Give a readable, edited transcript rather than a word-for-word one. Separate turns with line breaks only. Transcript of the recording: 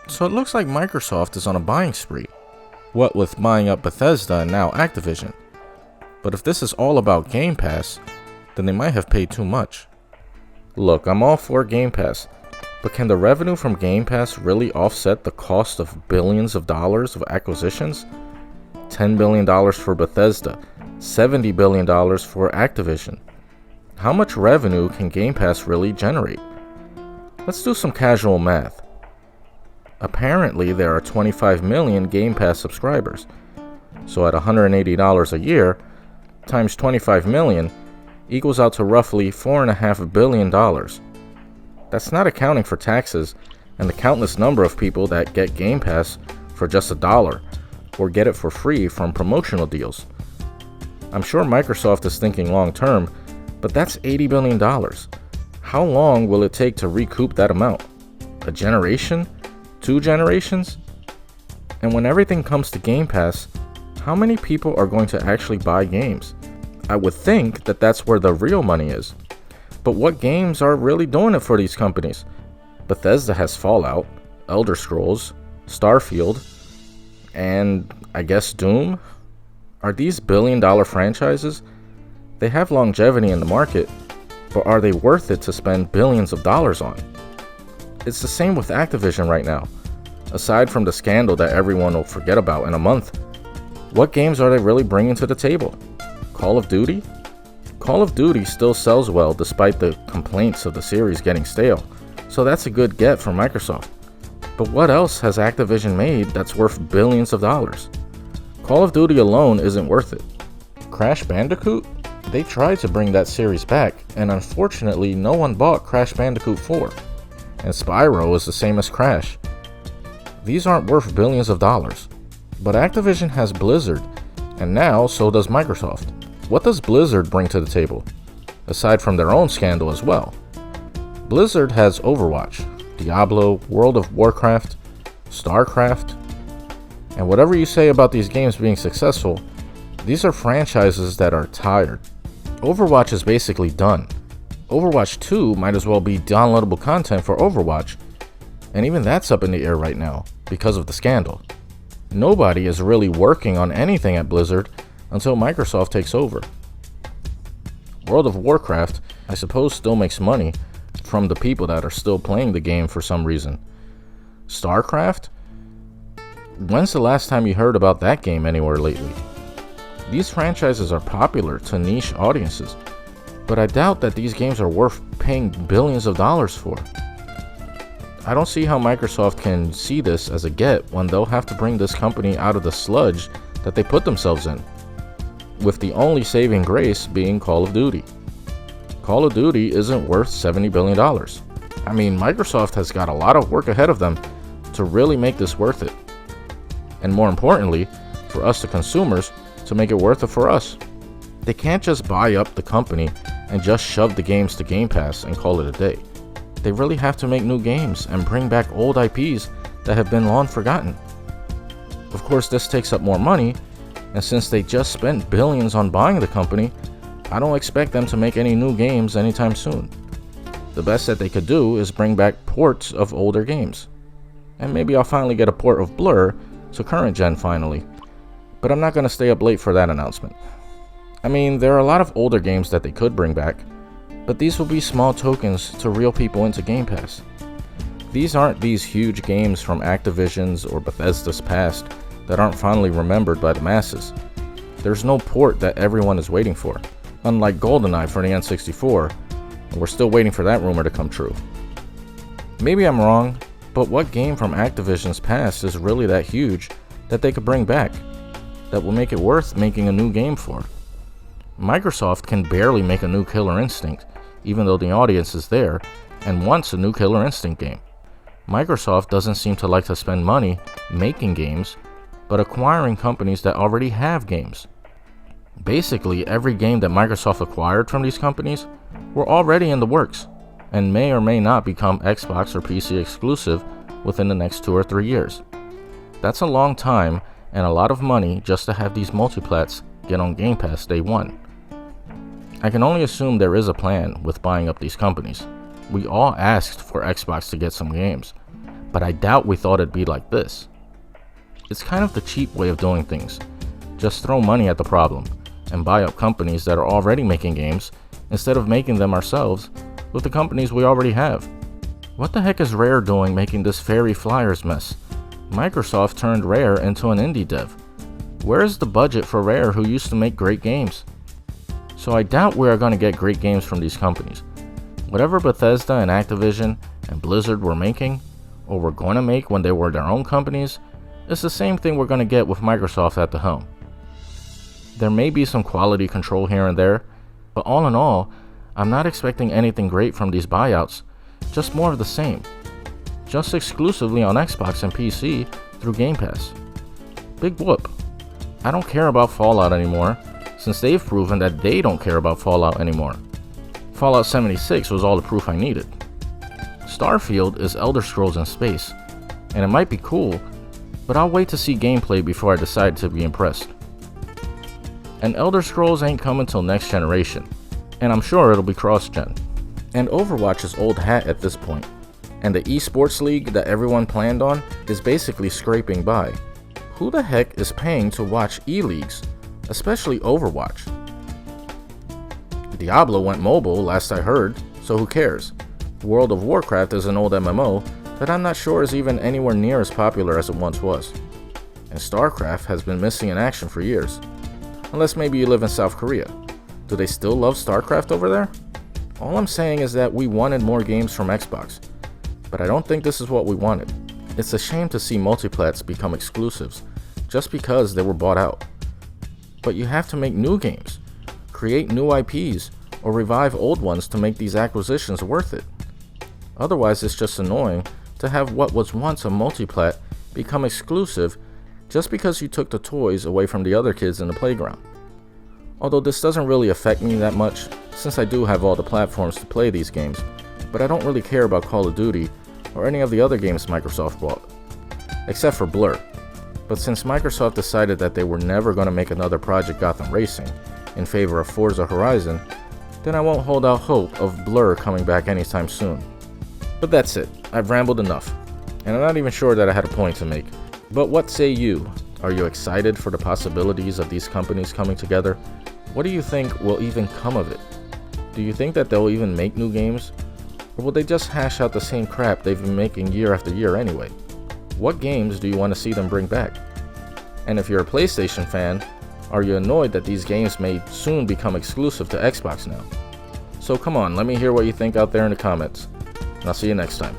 So it looks like Microsoft is on a buying spree. What with buying up Bethesda and now Activision. But if this is all about Game Pass, then they might have paid too much. Look, I'm all for Game Pass, but can the revenue from Game Pass really offset the cost of billions of dollars of acquisitions? $10 billion for Bethesda, $70 billion for Activision. How much revenue can Game Pass really generate? Let's do some casual math. Apparently, there are 25 million Game Pass subscribers. So at $180 a year, times 25 million, equals out to roughly $4.5 billion. That's not accounting for taxes and the countless number of people that get Game Pass for just $1 or get it for free from promotional deals. I'm sure Microsoft is thinking long term, but that's $80 billion. How long will it take to recoup that amount? A generation? 2 generations? And when everything comes to Game Pass, how many people are going to actually buy games? I would think that that's where the real money is. But what games are really doing it for these companies? Bethesda has Fallout, Elder Scrolls, Starfield, and I guess Doom? Are these billion-dollar franchises? They have longevity in the market, but are they worth it to spend billions of dollars on? It's the same with Activision right now. Aside from the scandal that everyone will forget about in a month, what games are they really bringing to the table? Call of Duty? Call of Duty still sells well despite the complaints of the series getting stale, so that's a good get for Microsoft. But what else has Activision made that's worth billions of dollars? Call of Duty alone isn't worth it. Crash Bandicoot? They tried to bring that series back, and unfortunately no one bought Crash Bandicoot 4. And Spyro is the same as Crash. These aren't worth billions of dollars. But Activision has Blizzard, and now so does Microsoft. What does Blizzard bring to the table? Aside from their own scandal as well. Blizzard has Overwatch, Diablo, World of Warcraft, StarCraft, and whatever you say about these games being successful, these are franchises that are tired. Overwatch is basically done. Overwatch 2 might as well be downloadable content for Overwatch, and even that's up in the air right now because of the scandal. Nobody is really working on anything at Blizzard until Microsoft takes over. World of Warcraft, I suppose, still makes money from the people that are still playing the game for some reason. StarCraft? When's the last time you heard about that game anywhere lately? These franchises are popular to niche audiences, but I doubt that these games are worth paying billions of dollars for. I don't see how Microsoft can see this as a get when they'll have to bring this company out of the sludge that they put themselves in, with the only saving grace being Call of Duty. Call of Duty isn't worth $70 billion. I mean, Microsoft has got a lot of work ahead of them to really make this worth it. And more importantly, for us the consumers, to make it worth it for us. They can't just buy up the company and just shove the games to Game Pass and call it a day. They really have to make new games and bring back old IPs that have been long forgotten. Of course, this takes up more money, and since they just spent billions on buying the company, I don't expect them to make any new games anytime soon. The best that they could do is bring back ports of older games. And maybe I'll finally get a port of Blur to current gen finally. But I'm not going to stay up late for that announcement. I mean, there are a lot of older games that they could bring back, but these will be small tokens to reel people into Game Pass. These aren't these huge games from Activision's or Bethesda's past that aren't fondly remembered by the masses. There's no port that everyone is waiting for, unlike GoldenEye for the N64, and we're still waiting for that rumor to come true. Maybe I'm wrong, but what game from Activision's past is really that huge that they could bring back, that will make it worth making a new game for? Microsoft can barely make a new Killer Instinct, even though the audience is there and wants a new Killer Instinct game. Microsoft doesn't seem to like to spend money making games, but acquiring companies that already have games. Basically, every game that Microsoft acquired from these companies were already in the works, and may or may not become Xbox or PC exclusive within the next 2 or 3 years. That's a long time and a lot of money just to have these multiplats get on Game Pass day one. I can only assume there is a plan with buying up these companies. We all asked for Xbox to get some games, but I doubt we thought it'd be like this. It's kind of the cheap way of doing things. Just throw money at the problem and buy up companies that are already making games instead of making them ourselves with the companies we already have. What the heck is Rare doing making this Fairy Flyers mess? Microsoft turned Rare into an indie dev. Where is the budget for Rare, who used to make great games? So I doubt we are going to get great games from these companies. Whatever Bethesda and Activision and Blizzard were making, or were going to make when they were their own companies, it's the same thing we're going to get with Microsoft at the helm. There may be some quality control here and there, but all in all, I'm not expecting anything great from these buyouts, just more of the same. Just exclusively on Xbox and PC through Game Pass. Big whoop. I don't care about Fallout anymore, since they've proven that they don't care about Fallout anymore. Fallout 76 was all the proof I needed. Starfield is Elder Scrolls in space, and it might be cool, but I'll wait to see gameplay before I decide to be impressed. And Elder Scrolls ain't coming till next generation, and I'm sure it'll be cross-gen. And Overwatch is old hat at this point, and the esports league that everyone planned on is basically scraping by. Who the heck is paying to watch e-leagues, especially Overwatch? Diablo went mobile last I heard, so who cares? World of Warcraft is an old MMO that I'm not sure is even anywhere near as popular as it once was. And StarCraft has been missing in action for years. Unless maybe you live in South Korea. Do they still love StarCraft over there? All I'm saying is that we wanted more games from Xbox, but I don't think this is what we wanted. It's a shame to see multiplats become exclusives just because they were bought out. But you have to make new games, create new IPs, or revive old ones to make these acquisitions worth it. Otherwise, it's just annoying to have what was once a multiplat become exclusive just because you took the toys away from the other kids in the playground. Although this doesn't really affect me that much, since I do have all the platforms to play these games, but I don't really care about Call of Duty or any of the other games Microsoft bought, except for Blur. But since Microsoft decided that they were never going to make another Project Gotham Racing in favor of Forza Horizon, then I won't hold out hope of Blur coming back anytime soon. But that's it, I've rambled enough, and I'm not even sure that I had a point to make. But what say you? Are you excited for the possibilities of these companies coming together? What do you think will even come of it? Do you think that they'll even make new games? Or will they just hash out the same crap they've been making year after year anyway? What games do you want to see them bring back? And if you're a PlayStation fan, are you annoyed that these games may soon become exclusive to Xbox now? So come on, let me hear what you think out there in the comments, and I'll see you next time.